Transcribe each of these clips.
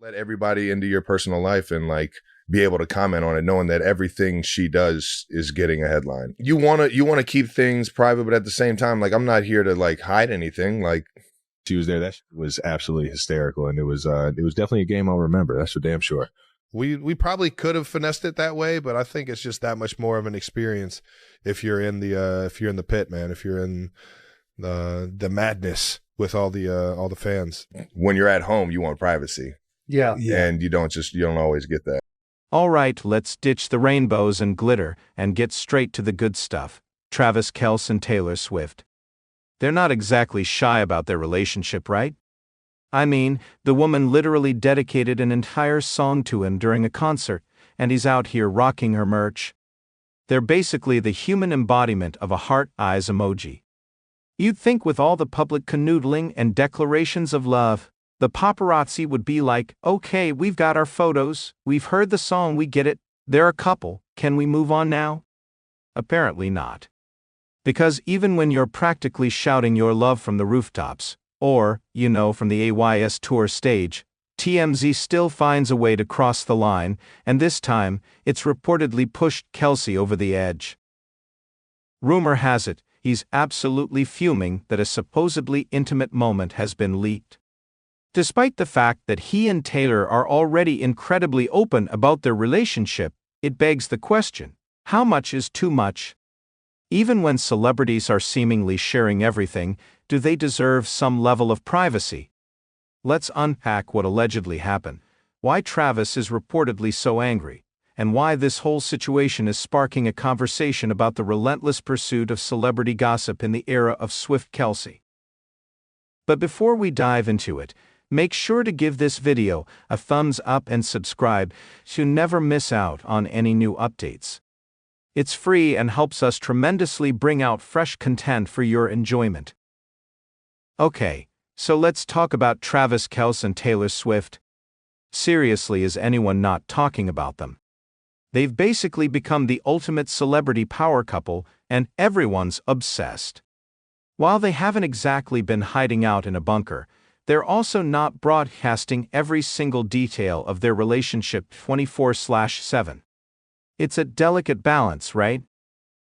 let everybody into your personal life and like be able to comment on it, knowing that everything she does is getting a headline. You want to keep things private, but at the same time, like, I'm not here to like hide anything. Like, she was there. That was absolutely hysterical. And it was definitely a game I'll remember. That's for damn sure. We probably could have finessed it that way, but I think it's just that much more of an experience if you're in the pit, man, if you're in the madness with all the fans. When you're at home, you want privacy. Yeah. And you don't always get that. All right, let's ditch the rainbows and glitter and get straight to the good stuff. Travis Kelce and Taylor Swift. They're not exactly shy about their relationship, right? I mean, the woman literally dedicated an entire song to him during a concert, and he's out here rocking her merch. They're basically the human embodiment of a heart eyes emoji. You'd think with all the public canoodling and declarations of love, the paparazzi would be like, okay, we've got our photos, we've heard the song, we get it, they're a couple, can we move on now? Apparently not. Because even when you're practically shouting your love from the rooftops, or, from the AYS tour stage, TMZ still finds a way to cross the line, and this time, it's reportedly pushed Kelce over the edge. Rumor has it, he's absolutely fuming that a supposedly intimate moment has been leaked. Despite the fact that he and Taylor are already incredibly open about their relationship, it begs the question, how much is too much? Even when celebrities are seemingly sharing everything, do they deserve some level of privacy? Let's unpack what allegedly happened, why Travis is reportedly so angry, and why this whole situation is sparking a conversation about the relentless pursuit of celebrity gossip in the era of Swift-Kelce. But before we dive into it, make sure to give this video a thumbs up and subscribe to never miss out on any new updates. It's free and helps us tremendously bring out fresh content for your enjoyment. Okay, so let's talk about Travis Kelce and Taylor Swift. Seriously, is anyone not talking about them? They've basically become the ultimate celebrity power couple, and everyone's obsessed. While they haven't exactly been hiding out in a bunker, they're also not broadcasting every single detail of their relationship 24/7. It's a delicate balance, right?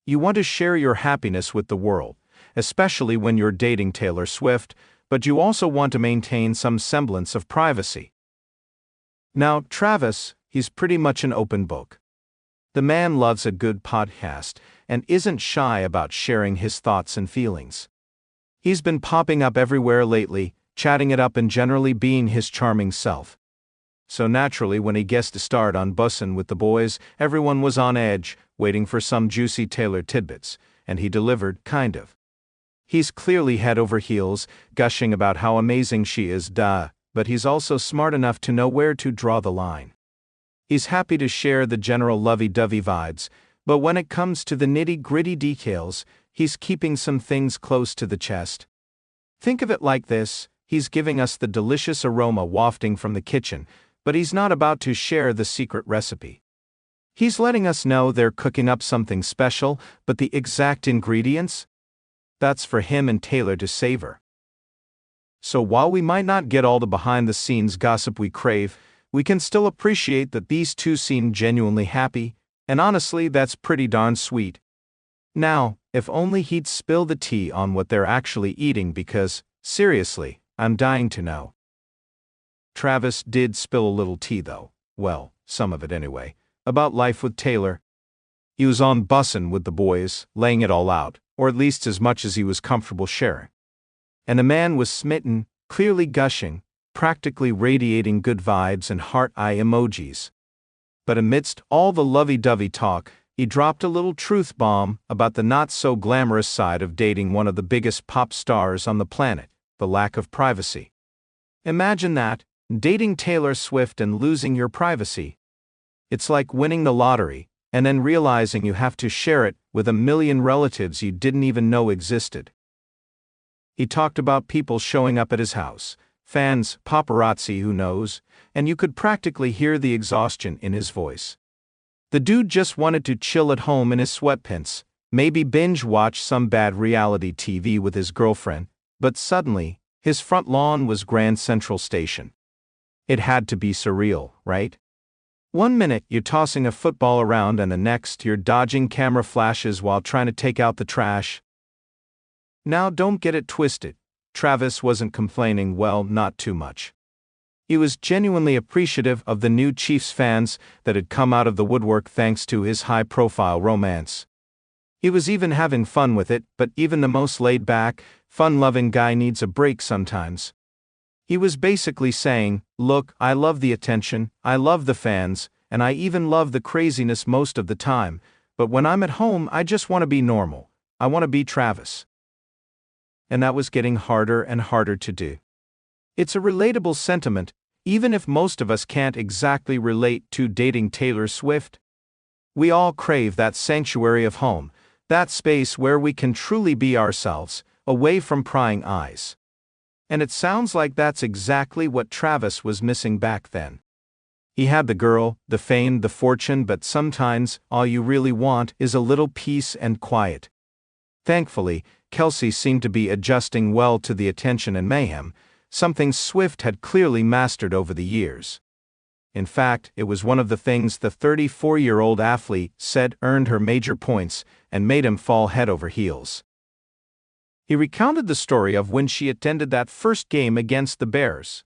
You want to share your happiness with the world, especially when you're dating Taylor Swift, but you also want to maintain some semblance of privacy. Now, Travis, he's pretty much an open book. The man loves a good podcast and isn't shy about sharing his thoughts and feelings. He's been popping up everywhere lately, chatting it up and generally being his charming self. So naturally, when he guessed to start on Bussin' with the Boys, everyone was on edge, waiting for some juicy Taylor tidbits, and he delivered, kind of. He's clearly head over heels, gushing about how amazing she is, but he's also smart enough to know where to draw the line. He's happy to share the general lovey-dovey vibes, but when it comes to the nitty-gritty details, he's keeping some things close to the chest. Think of it like this, he's giving us the delicious aroma wafting from the kitchen, but he's not about to share the secret recipe. He's letting us know they're cooking up something special, but the exact ingredients? That's for him and Taylor to savor. So while we might not get all the behind-the-scenes gossip we crave, we can still appreciate that these two seem genuinely happy, and honestly, that's pretty darn sweet. Now, if only he'd spill the tea on what they're actually eating because, seriously, I'm dying to know. Travis did spill a little tea though, well, some of it anyway, about life with Taylor. He was on Bussin' with the Boys, laying it all out, or at least as much as he was comfortable sharing. And the man was smitten, clearly gushing, practically radiating good vibes and heart-eye emojis. But amidst all the lovey-dovey talk, he dropped a little truth bomb about the not-so-glamorous side of dating one of the biggest pop stars on the planet, the lack of privacy. Imagine that, dating Taylor Swift and losing your privacy. It's like winning the lottery, and then realizing you have to share it with a million relatives you didn't even know existed. He talked about people showing up at his house, fans, paparazzi, who knows, and you could practically hear the exhaustion in his voice. The dude just wanted to chill at home in his sweatpants, maybe binge-watch some bad reality TV with his girlfriend, but suddenly, his front lawn was Grand Central Station. It had to be surreal, right? One minute you're tossing a football around and the next you're dodging camera flashes while trying to take out the trash. Now don't get it twisted. Travis wasn't complaining, well, not too much. He was genuinely appreciative of the new Chiefs fans that had come out of the woodwork thanks to his high-profile romance. He was even having fun with it, but even the most laid-back, fun-loving guy needs a break sometimes. He was basically saying, look, I love the attention, I love the fans, and I even love the craziness most of the time, but when I'm at home I just want to be normal. I want to be Travis. And that was getting harder and harder to do. It's a relatable sentiment, even if most of us can't exactly relate to dating Taylor Swift. We all crave that sanctuary of home, that space where we can truly be ourselves, away from prying eyes. And it sounds like that's exactly what Travis was missing back then. He had the girl, the fame, the fortune, but sometimes all you really want is a little peace and quiet. Thankfully, Kelce seemed to be adjusting well to the attention and mayhem, something Swift had clearly mastered over the years. In fact, it was one of the things the 34-year-old athlete said earned her major points and made him fall head over heels. He recounted the story of when she attended that first game against the Bears.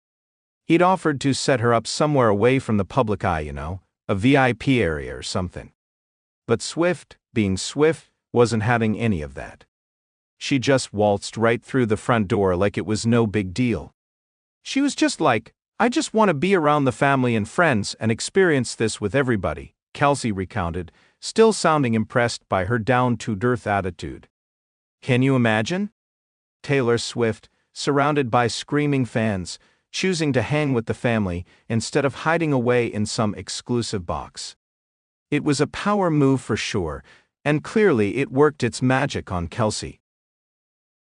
He'd offered to set her up somewhere away from the public eye, a VIP area or something. But Swift, being Swift, wasn't having any of that. She just waltzed right through the front door like it was no big deal. She was just like, I just want to be around the family and friends and experience this with everybody, Kelce recounted, still sounding impressed by her down-to-earth attitude. Can you imagine? Taylor Swift, surrounded by screaming fans, choosing to hang with the family instead of hiding away in some exclusive box. It was a power move for sure, and clearly it worked its magic on Kelce.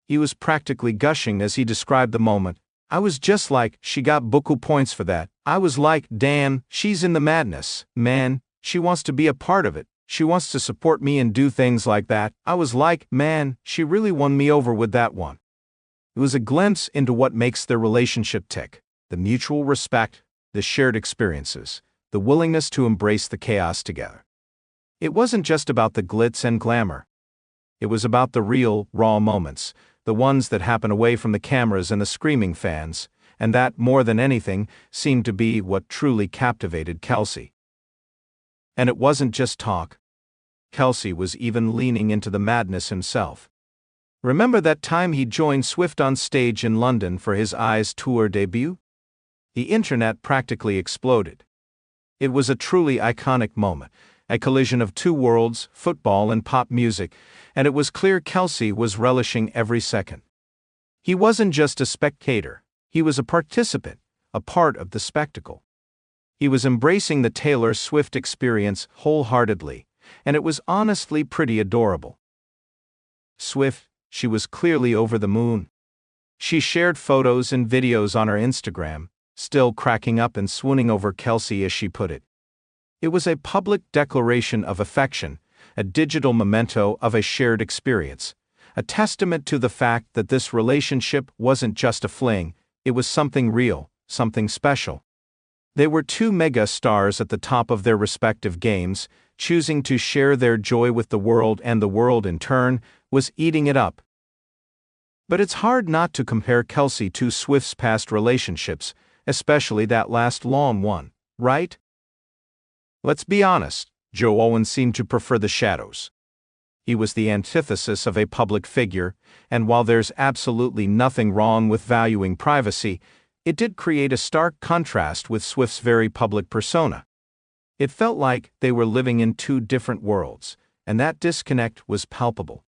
He was practically gushing as he described the moment. I was just like, she got beaucoup points for that. I was like, damn, she's in the madness, man, she wants to be a part of it. She wants to support me and do things like that. I was like, man, she really won me over with that one. It was a glimpse into what makes their relationship tick: the mutual respect, the shared experiences, the willingness to embrace the chaos together. It wasn't just about the glitz and glamour. It was about the real, raw moments, the ones that happen away from the cameras and the screaming fans, and that, more than anything, seemed to be what truly captivated Kelce. And it wasn't just talk. Kelce was even leaning into the madness himself. Remember that time he joined Swift on stage in London for his Eyes tour debut? The internet practically exploded. It was a truly iconic moment, a collision of two worlds, football and pop music, and it was clear Kelce was relishing every second. He wasn't just a spectator, he was a participant, a part of the spectacle. He was embracing the Taylor Swift experience wholeheartedly, and it was honestly pretty adorable. Swift, she was clearly over the moon. She shared photos and videos on her Instagram, still cracking up and swooning over Kelce as she put it. It was a public declaration of affection, a digital memento of a shared experience, a testament to the fact that this relationship wasn't just a fling, it was something real, something special. They were two mega stars at the top of their respective games, choosing to share their joy with the world, and the world in turn was eating it up. But it's hard not to compare Kelce to Swift's past relationships, especially that last long one, right? Let's be honest, Joe Owen seemed to prefer the shadows. He was the antithesis of a public figure, and while there's absolutely nothing wrong with valuing privacy, it did create a stark contrast with Swift's very public persona. It felt like they were living in two different worlds, and that disconnect was palpable.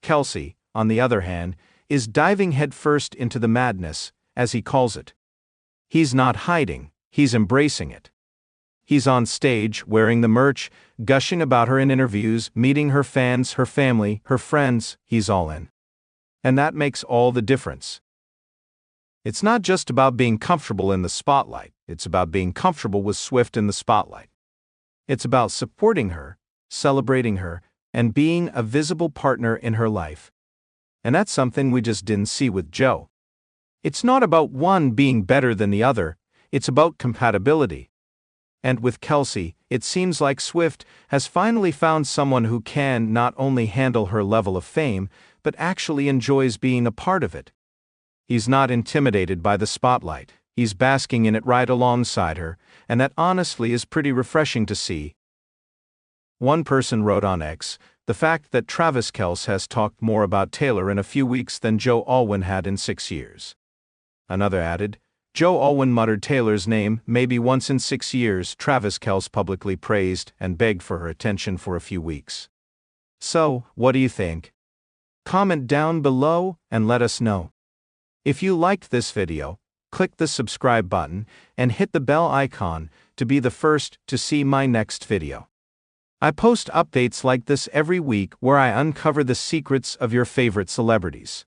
Kelce, on the other hand, is diving headfirst into the madness, as he calls it. He's not hiding, he's embracing it. He's on stage, wearing the merch, gushing about her in interviews, meeting her fans, her family, her friends, he's all in. And that makes all the difference. It's not just about being comfortable in the spotlight, it's about being comfortable with Swift in the spotlight. It's about supporting her, celebrating her, and being a visible partner in her life. And that's something we just didn't see with Joe. It's not about one being better than the other, It's about compatibility. And with Kelce, it seems like Swift has finally found someone who can not only handle her level of fame, but actually enjoys being a part of it. He's not intimidated by the spotlight, he's basking in it right alongside her, and that honestly is pretty refreshing to see. One person wrote on X, the fact that Travis Kelce has talked more about Taylor in a few weeks than Joe Alwyn had in 6 years. Another added, Joe Alwyn muttered Taylor's name maybe once in 6 years. Travis Kelce publicly praised and begged for her attention for a few weeks. So, what do you think? Comment down below and let us know. If you liked this video, click the subscribe button and hit the bell icon to be the first to see my next video. I post updates like this every week where I uncover the secrets of your favorite celebrities.